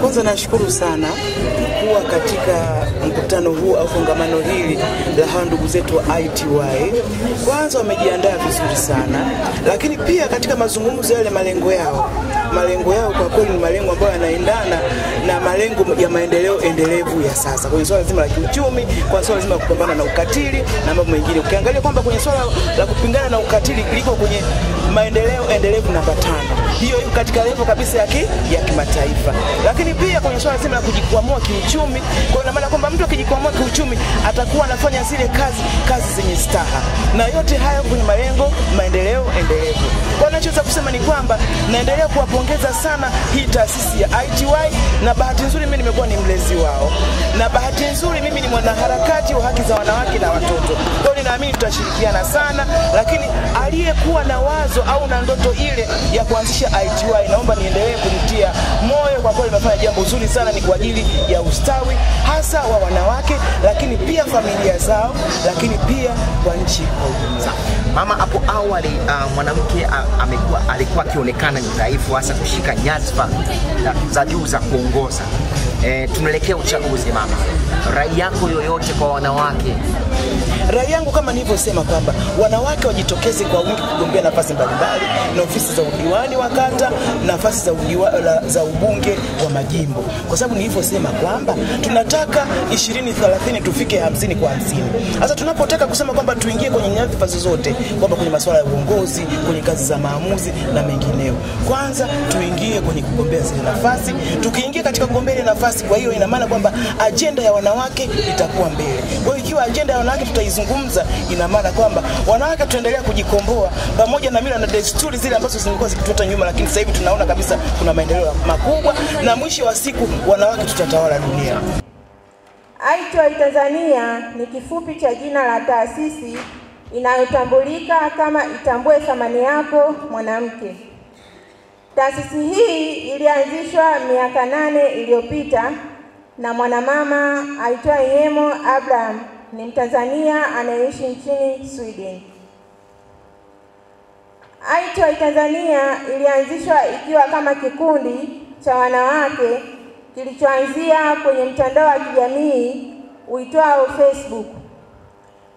Kwanza nashukuru sana kuwa katika mkutano huu au kongamano hili la hawa ndugu zetu wa ITY. Kwanza wamejiandaa vizuri sana, lakini pia katika mazungumzo yale malengo yao kwa kweli ni malengo ambayo yanaendana na malengo ya maendeleo endelevu ya sasa. Kwenye swala zima la kiuchumi, kwa swala zima la kupambana na ukatili na mambo mengine. Ukiangalia kwamba kwenye swala la kupingana na ukatili liko kwenye maendeleo endelevu namba 5. Hiyo iko katika level kabisa ya kimataifa. Lakini pia kwenye swala zima la kujikwamua kiuchumi, kwa ina maana kwamba mtu akijikwamua kiuchumi atakuwa anafanya zile kazi zenye staha. Na yote hayo kwenye maendeleo endelevu. Kwa ninachoweza kusema ni kwamba naendelea kuwapongeza sana hii taasisi ya ITY, na bahati nzuri mimi nimekuwa ni mlezi wao. Na bahati nzuri mimi ni mwanaharakati wa haki za wanawake na watoto. Kwa hiyo ninaamini tutashirikiana sana, lakini aliyekuwa na wazo au na ndoto ile ya kuanzisha ITY, naomba niendelee kumtia moyo. Kwa kweli nimefanya jambo zuri sana, ni kwa ajili ya ustawi hasa wa wanawake, lakini pia familia zao, lakini pia kwa nchi kwa ujumla. Mama, hapo awali mwanamke alikuwa akionekana ni dhaifu, hasa kushika nyadhifa za juu za kuongoza. Tunaelekea uchaguzi mama, rai yako yoyote kwa wanawake? Rai yangu kama nilivyosema kwamba wanawake wajitokeze kwa wingi kugombea nafasi mbalimbali na ofisi za udiwani wa kata, nafasi za ubunge wa majimbo. Kwa sababu nilivyosema kwamba tunataka 20-30 tufike 50 kwa 50. Sasa tunapotaka kusema kwamba tuingie kwenye nyadhifa zozote, kwamba kwenye masuala ya uongozi, kwenye kazi za maamuzi na mengineo, kwanza tuingie kwenye kugombea zile nafasi. Tukiingia katika kugombea nafasi, kwa hiyo ina maana kwamba ajenda ya wanawake itakuwa mbele. Kwa hiyo ikiwa ajenda ya wanawake tutaizungumza, ina maana kwamba wanawake tuendelea kujikomboa pamoja na mila na desturi zile ambazo zilikuwa zikituta nyuma, lakini sasa hivi tunaona kabisa kuna maendeleo makubwa, na mwisho wa siku wanawake tutatawala dunia. ITY Tanzania ni kifupi cha jina la taasisi inayotambulika kama Itambue Thamani Yako Mwanamke. Taasisi hii ilianzishwa miaka 8 iliyopita na mwanamama aitwaye Yemo Abraham, ni Mtanzania anayeishi nchini Sweden. ITY Tanzania ilianzishwa ikiwa kama kikundi cha wanawake kilichoanzia kwenye mtandao wa kijamii uitwao Facebook.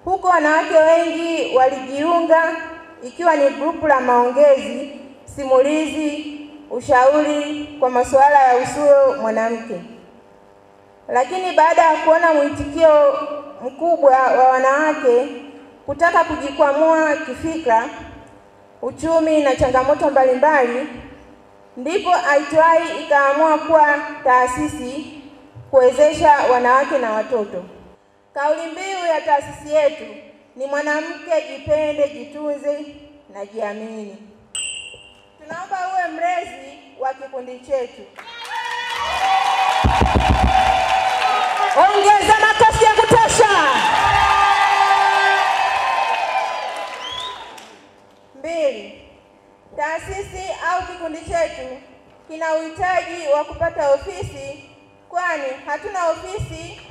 Huko wanawake wengi walijiunga, ikiwa ni grupu la maongezi, simulizi, ushauri kwa masuala ya usuyo mwanamke. Lakini baada ya kuona mwitikio mkubwa wa wanawake kutaka kujikwamua kifikra, uchumi na changamoto mbalimbali, ndipo ITY ikaamua kuwa taasisi kuwezesha wanawake na watoto. Kauli mbiu ya taasisi yetu ni mwanamke jipende, jitunze na jiamini. Tunaomba uwe mlezi wa kikundi chetu. Ongeza makofi ya kutosha. 2. Taasisi au kikundi chetu kina uhitaji wa kupata ofisi, kwani hatuna ofisi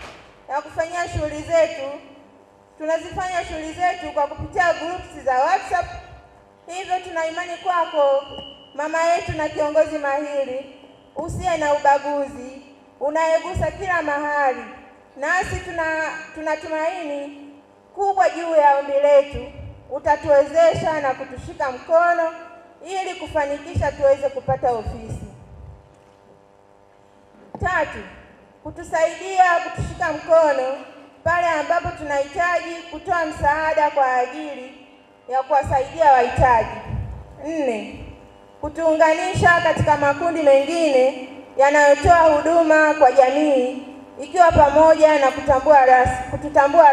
ya kufanyia shughuli zetu. Tunazifanya shughuli zetu kwa kupitia groups za WhatsApp. Hivyo tuna imani kwako mama yetu na kiongozi mahiri, usiye na ubaguzi, unayegusa kila mahali. Nasi tunatumaini kubwa juu ya ombi letu, utatuwezesha na kutushika mkono ili kufanikisha tuweze kupata ofisi. 3. Kutusaidia kutushika mkono pale ambapo tunahitaji kutoa msaada kwa ajili ya kuwasaidia wahitaji. 4. Kutuunganisha katika makundi mengine yanayotoa huduma kwa jamii, ikiwa pamoja na kututambua